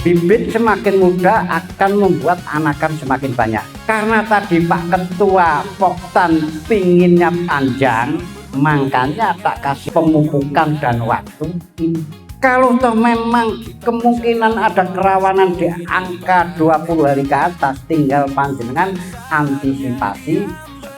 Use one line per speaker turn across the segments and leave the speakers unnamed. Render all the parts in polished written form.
bibit semakin muda akan membuat anakan semakin banyak. Karena tadi Pak Ketua Poktan pinginnya panjang, makanya tak kasih pemupukan dan waktu ini. Kalau toh memang kemungkinan ada kerawanan di angka 20 hari ke atas, tinggal panjenengan antisipasi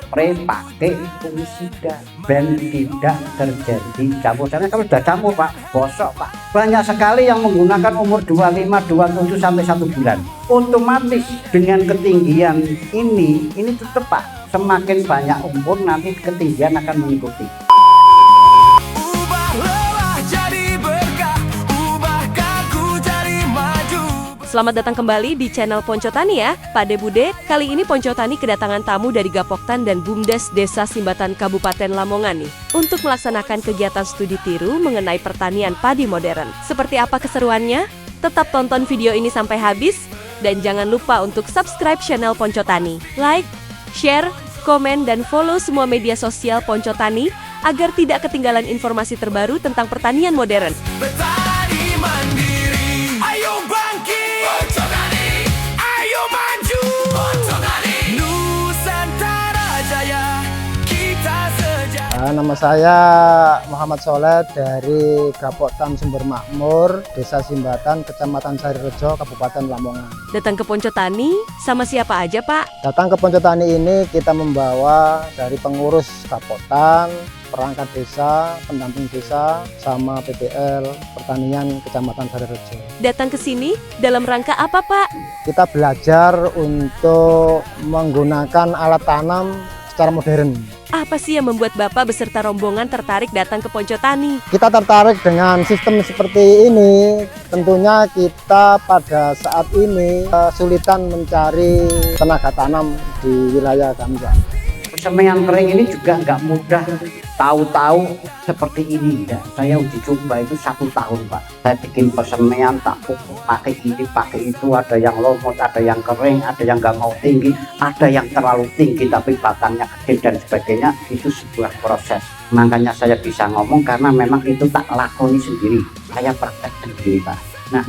spray pakai fungisida dan tidak terjadi campur. Karena kalau sudah campur Pak, bosok Pak. Banyak sekali yang menggunakan umur 25, 27 sampai 1 bulan. Otomatis dengan ketinggian ini tetap Pak, semakin banyak umur nanti ketinggian akan mengikuti.
Selamat datang kembali di channel Ponco Tani ya, Pak De Bude. Kali ini Ponco Tani kedatangan tamu dari Gapoktan dan Bumdes Desa Simbatan Kabupaten Lamongan nih, untuk melaksanakan kegiatan studi tiru mengenai pertanian padi modern. Seperti apa keseruannya? Tetap tonton video ini sampai habis, dan jangan lupa untuk subscribe channel Ponco Tani, like, share, komen, dan follow semua media sosial Ponco Tani agar tidak ketinggalan informasi terbaru tentang pertanian modern.
Petani mandiri, ayo bangkit. Ponco Tani, ayo maju. Ponco Tani, Nusantara Jaya, kita sejahtera.
Nama saya Muhammad Soleh dari Gapoktan Sumber Makmur, Desa Simbatan, Kecamatan Sarirejo, Kabupaten Lamongan.
Datang ke Ponco Tani sama siapa aja Pak?
Datang ke Ponco Tani ini kita membawa dari pengurus Gapoktan, perangkat desa, pendamping desa, sama PPL Pertanian Kecamatan Sarirejo.
Datang ke sini dalam rangka apa Pak?
Kita belajar untuk menggunakan alat tanam secara modern.
Apa sih yang membuat Bapak beserta rombongan tertarik datang ke Ponco Tani?
Kita tertarik dengan sistem seperti ini. Tentunya kita pada saat ini kesulitan mencari tenaga tanam di wilayah kami.
Persemaian kering ini juga nggak mudah, tahu-tahu seperti ini enggak. Saya uji coba itu 1 tahun Pak. Saya bikin persemaian, tak pupuk, pakai ini, pakai itu, ada yang lomot, ada yang kering, ada yang nggak mau tinggi, ada yang terlalu tinggi tapi batangnya kecil dan sebagainya. Itu sebuah proses. Makanya saya bisa ngomong karena memang itu tak lakoni sendiri. Saya praktek sendiri Pak. Nah,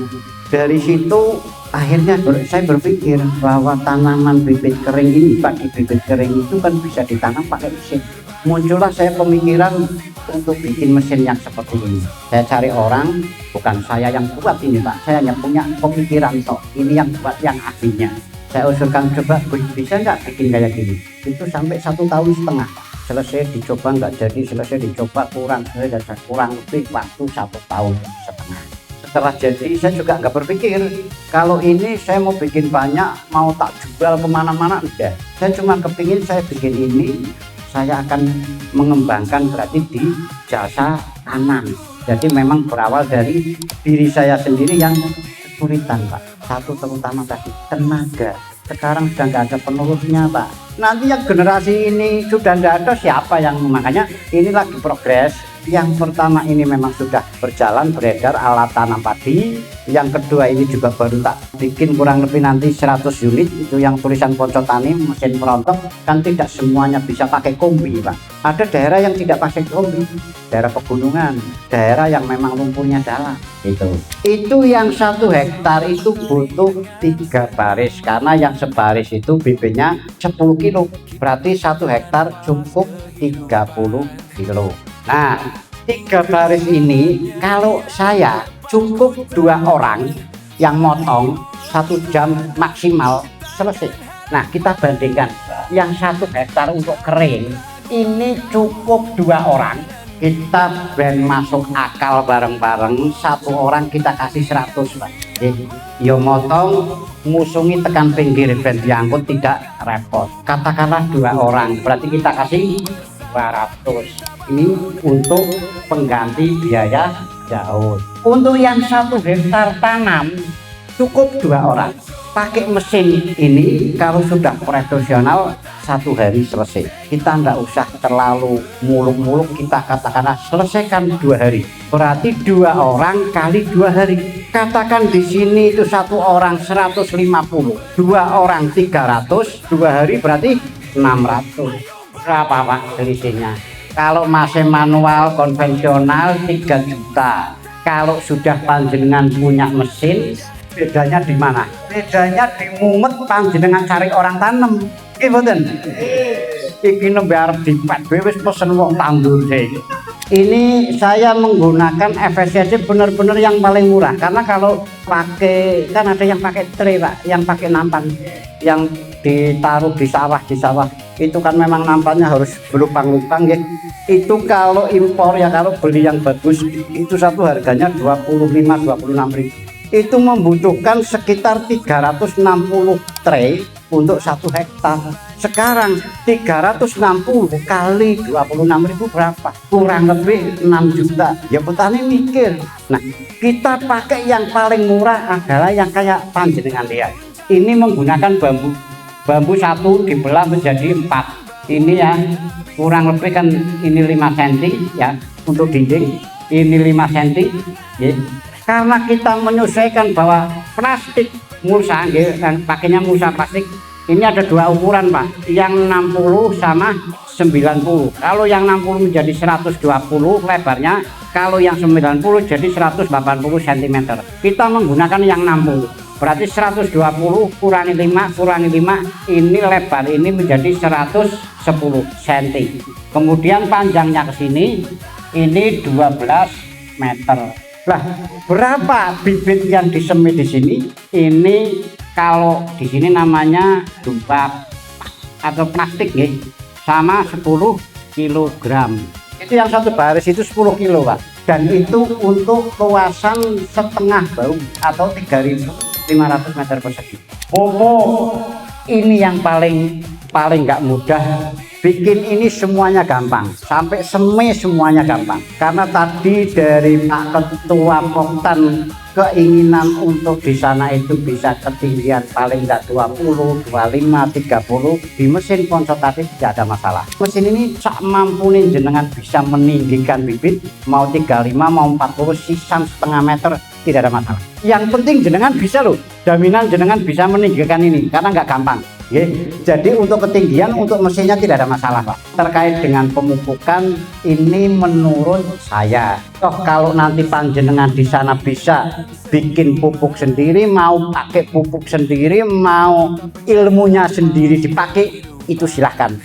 dari situ akhirnya saya berpikir bahwa tanaman bibit kering ini, padi bibit kering itu kan bisa ditanam pakai mesin. Muncullah saya pemikiran untuk bikin mesin yang seperti ini. Saya cari orang, bukan saya yang buat ini Pak, saya hanya punya pemikiran toh. Ini yang buat yang ahlinya. Saya usulkan coba bisa nggak bikin kayak gini. Itu sampai 1,5 tahun. Selesai dicoba nggak jadi, selesai dicoba kurang lebih waktu 1,5 tahun. Setelah jadi saya juga nggak berpikir kalau ini saya mau bikin banyak, mau tak jual kemana-mana, enggak. Saya cuma kepingin saya bikin ini, saya akan mengembangkan berarti di jasa tanam. Jadi memang berawal dari diri saya sendiri yang kesulitan Pak. Satu terutama tadi tenaga. Sekarang sudah nggak ada penerusnya Pak. Nanti yang generasi ini sudah nggak ada, siapa yang, makanya ini lagi progres. Yang pertama ini memang sudah berjalan beredar alat tanam padi. Yang kedua ini juga baru tak bikin kurang lebih nanti 100 unit, itu yang tulisan Ponco Tani mesin perontok. Kan tidak semuanya bisa pakai kombi Pak. Ada daerah yang tidak pakai kombi, daerah pegunungan, daerah yang memang lumpurnya dalam. Itu yang 1 hektar itu butuh 3 baris, karena yang sebaris itu bibitnya 10 kilo, berarti 1 hektar cukup 30 kilo. Nah, 3 baris ini kalau saya cukup 2 orang yang motong 1 jam maksimal selesai. Nah, kita bandingkan yang 1 hektar untuk kering ini cukup 2 orang. Kita ben masuk akal bareng-bareng, 1 orang kita kasih 100 Pak. Yo motong ngusungi tekan pinggir ben diangkut tidak repot. Katakanlah 2 orang berarti kita kasih 200. Ini untuk pengganti biaya jauh. Untuk yang 1 hektar tanam cukup 2 orang. Pakai mesin ini kalau sudah profesional 1 hari selesai. Kita nggak usah terlalu muluk-muluk, kita katakanlah selesaikan 2 hari. Berarti 2 orang kali 2 hari. Katakan di sini itu 1 orang 150, 2 orang 300, 2 hari berarti 600. Berapa Pak selisihnya? Kalau masih manual konvensional 3 juta. Kalau sudah panjenengan punya mesin Bedanya di mana? Bedanya di mumet panjenengan cari orang tanam. Nggih mboten? Iki nembe arep dipet wis pesen wong tandur sih. Ini saya menggunakan efisiensi benar-benar yang paling murah, karena kalau pakai kan ada yang pakai tray Pak, yang pakai nampan, yang ditaruh di sawah itu kan memang nampannya harus berlubang-lubang ya. Itu kalau impor ya, kalau beli yang bagus itu satu harganya 26.000. Itu membutuhkan sekitar 360 tray untuk 1 hektar. Sekarang 360 kali 26.000 berapa? Kurang lebih 6 juta. Ya petani mikir. Nah, kita pakai yang paling murah adalah yang kayak panjenengan lihat. Ini menggunakan bambu. Bambu satu dibelah menjadi 4. Ini ya kurang lebih kan ini 5 cm ya untuk dinding. Ini 5 cm ya. Karena kita menyesuaikan bahwa plastik mulsa dan pakainya mulsa plastik. Ini ada 2 ukuran Pak, yang 60 sama 90. Kalau yang 60 menjadi 120 lebarnya, kalau yang 90 jadi 180 cm. Kita menggunakan yang 60. Berarti 120 kurangi 5, ini lebar ini menjadi 110 cm. Kemudian panjangnya ke sini ini 12 meter. Lah, berapa bibit yang disemai di sini? Ini kalau di sini namanya dupa atau plastik ya, sama 10 kg. Itu yang satu baris itu 10 kilo Pak. Dan itu untuk luasan setengah bau atau 3.500 meter persegi. Ini yang paling nggak mudah. Bikin ini semuanya gampang, sampai semai semuanya gampang. Karena tadi dari Pak Ketua Poktan keinginan untuk di sana itu bisa ketinggian paling enggak 20, 25, 30 di mesin Ponco tadi tidak ada masalah. Mesin ini sak mampunya jenengan bisa meninggikan bibit mau 35 mau 40 sisam setengah meter tidak ada masalah. Yang penting jenengan bisa loh, jaminan jenengan bisa meninggikan ini karena nggak gampang. Jadi untuk ketinggian untuk mesinnya tidak ada masalah Pak. Terkait dengan pemupukan ini menurut saya, kalau nanti panjenengan di sana bisa bikin pupuk sendiri, mau pakai pupuk sendiri, mau ilmunya sendiri dipakai, itu silahkan.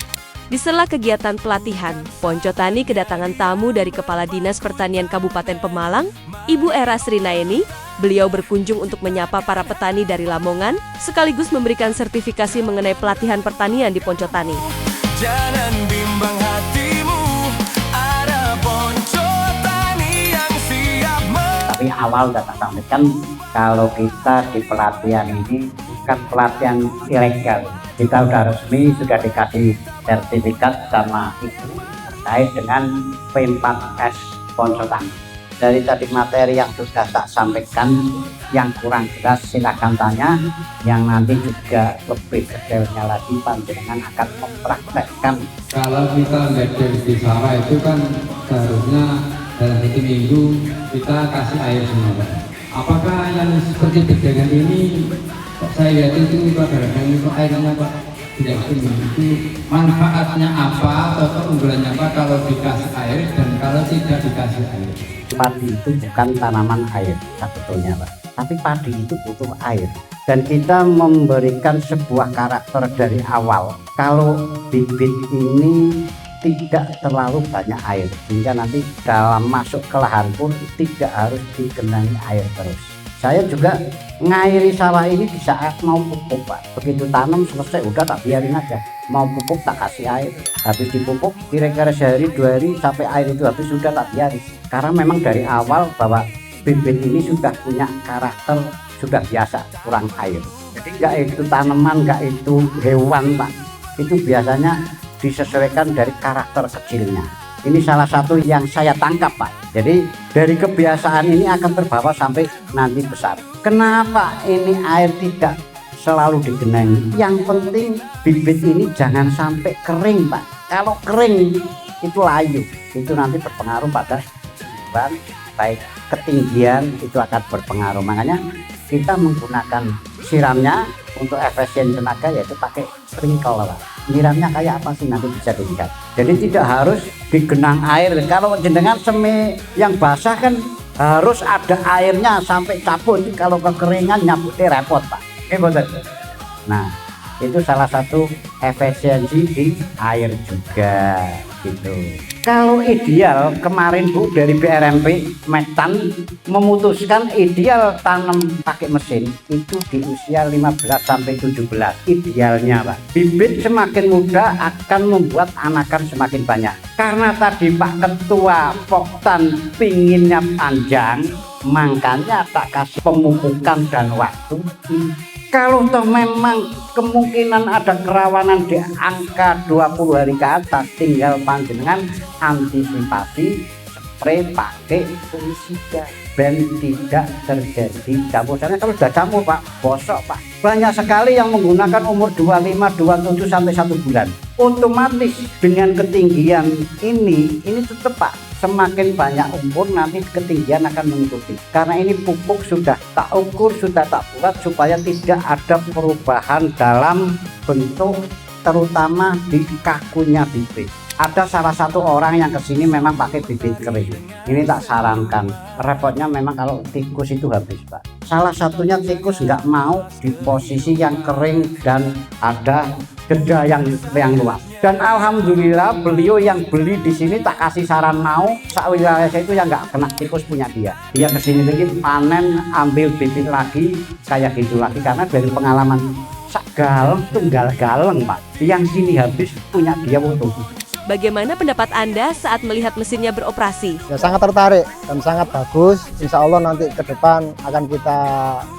Di sela kegiatan pelatihan, Ponco Tani kedatangan tamu dari Kepala Dinas Pertanian Kabupaten Pemalang, Ibu Era Srinaeni. Beliau berkunjung untuk menyapa para petani dari Lamongan, sekaligus memberikan sertifikasi mengenai pelatihan pertanian di Ponco Tani.
Jangan bimbang hatimu, ada Ponco Tani yang siap.
Tapi awal sudah sampaikan kalau kita di pelatihan ini bukan pelatihan ilegal. Kita sudah resmi, sudah dikasih sertifikat sama Ibu terkait dengan P4S Ponco Tani. Dari tadi materi yang sudah tak sampaikan, yang kurang jelas silakan tanya, yang nanti juga lebih detailnya lagi panjenengan akan mempraktekkan.
Kalau kita gadget di sawah itu kan seharusnya dalam 1 minggu kita kasih air semua Pak. Apakah yang seperti bedengan ini kok saya lihat itu kadang-kadang itu airnya Pak tidak itu manfaatnya apa atau keunggulannya apa kalau dikasih air dan kalau tidak dikasih air?
Padi itu bukan tanaman air sebetulnya Pak, tapi padi itu butuh air, dan kita memberikan sebuah karakter dari awal kalau bibit ini tidak terlalu banyak air, sehingga nanti dalam masuk ke lahan pun tidak harus digenangi air terus. Saya juga ngairi sawah ini di saat mau pupuk Pak, begitu tanam selesai udah tak biarin aja, mau pupuk tak kasih air, habis dipupuk kira-kira sehari 2 hari sampai air itu habis sudah tak biarin, karena memang dari awal bahwa bibit ini sudah punya karakter sudah biasa kurang air. Jadi enggak itu tanaman, enggak itu hewan Pak, itu biasanya disesuaikan dari karakter kecilnya. Ini salah satu yang saya tangkap Pak. Jadi dari kebiasaan ini akan terbawa sampai nanti besar. Kenapa ini air tidak selalu digenangi? Yang penting bibit ini jangan sampai kering Pak. Kalau kering itu layu, itu nanti berpengaruh pada tumbuhan, baik ketinggian itu akan berpengaruh. Makanya kita menggunakan siramnya untuk efisien tenaga yaitu pakai sprinkler Pak. Nyiramnya kayak apa sih nanti bisa dilihat. Jadi tidak harus digenang air. Kalau jenengan semai yang basah kan Harus ada airnya sampai cabut. Kalau kekeringan nyabutnya repot Pak. Oke, betul. Nah, itu salah satu efisiensi di air juga gitu. Kalau ideal kemarin Bu dari BRMP Metan memutuskan ideal tanam pakai mesin itu di usia 15 sampai 17 idealnya Pak. Bibit semakin muda akan membuat anakan semakin banyak. Karena tadi Pak Ketua Poktan pinginnya panjang, makanya tak kasih pemupukan dan waktu. Kalau toh memang kemungkinan ada kerawanan di angka 20 hari ke atas, tinggal panjenengan antisipasi spray pakai fungisida dan tidak terjadi jamur. Karena kalau sudah jamur Pak, bosok Pak. Banyak sekali yang menggunakan umur 25, 27 sampai 1 bulan. Otomatis dengan ketinggian ini tetap Pak. Semakin banyak umur nanti ketinggian akan mengikuti. Karena ini pupuk sudah tak ukur, sudah tak buat supaya tidak ada perubahan dalam bentuk terutama di kakunya bibit. Ada salah satu orang yang kesini memang pakai bibit kering. Ini tak sarankan. Repotnya memang kalau tikus itu habis Pak. Salah satunya tikus nggak mau di posisi yang kering dan ada jeda yang luas. Dan alhamdulillah beliau yang beli di sini tak kasih saran mau sak wilayah itu yang nggak kena tikus punya dia. Dia kesini lagi panen ambil bibit lagi kayak gitu lagi karena dari pengalaman sak galeng tunggal galeng Pak. Yang sini habis punya dia utuh.
Bagaimana pendapat Anda saat melihat mesinnya beroperasi?
Ya sangat tertarik dan sangat bagus. Insya Allah nanti ke depan akan kita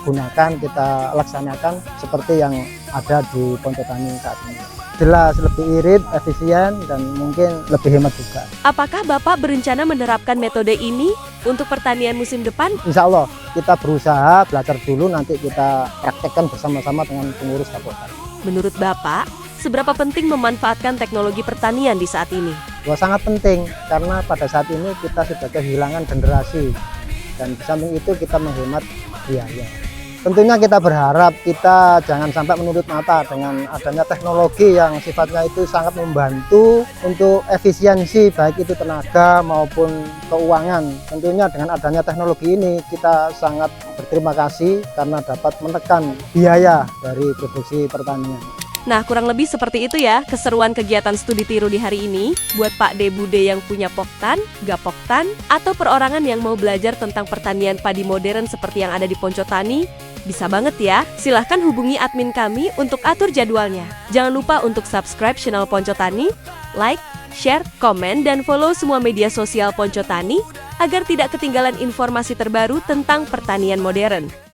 gunakan, kita laksanakan seperti yang ada di Poncotani saat ini. Jelas lebih irit, efisien, dan mungkin lebih hemat juga.
Apakah Bapak berencana menerapkan metode ini untuk pertanian musim depan?
Insya Allah kita berusaha belajar dulu, nanti kita praktekkan bersama-sama dengan pengurus Kabupaten.
Menurut Bapak, seberapa penting memanfaatkan teknologi pertanian di saat ini?
Wah, sangat penting karena pada saat ini kita sudah kehilangan generasi dan di samping itu kita menghemat biaya. Tentunya kita berharap kita jangan sampai menutup mata dengan adanya teknologi yang sifatnya itu sangat membantu untuk efisiensi baik itu tenaga maupun keuangan. Tentunya dengan adanya teknologi ini kita sangat berterima kasih karena dapat menekan biaya dari produksi pertanian.
Nah, kurang lebih seperti itu ya keseruan kegiatan studi tiru di hari ini. Buat Pak De Bude yang punya poktan, gapoktan, atau perorangan yang mau belajar tentang pertanian padi modern seperti yang ada di Poncotani, bisa banget ya. Silahkan hubungi admin kami untuk atur jadwalnya. Jangan lupa untuk subscribe channel Poncotani, like, share, komen, dan follow semua media sosial Poncotani agar tidak ketinggalan informasi terbaru tentang pertanian modern.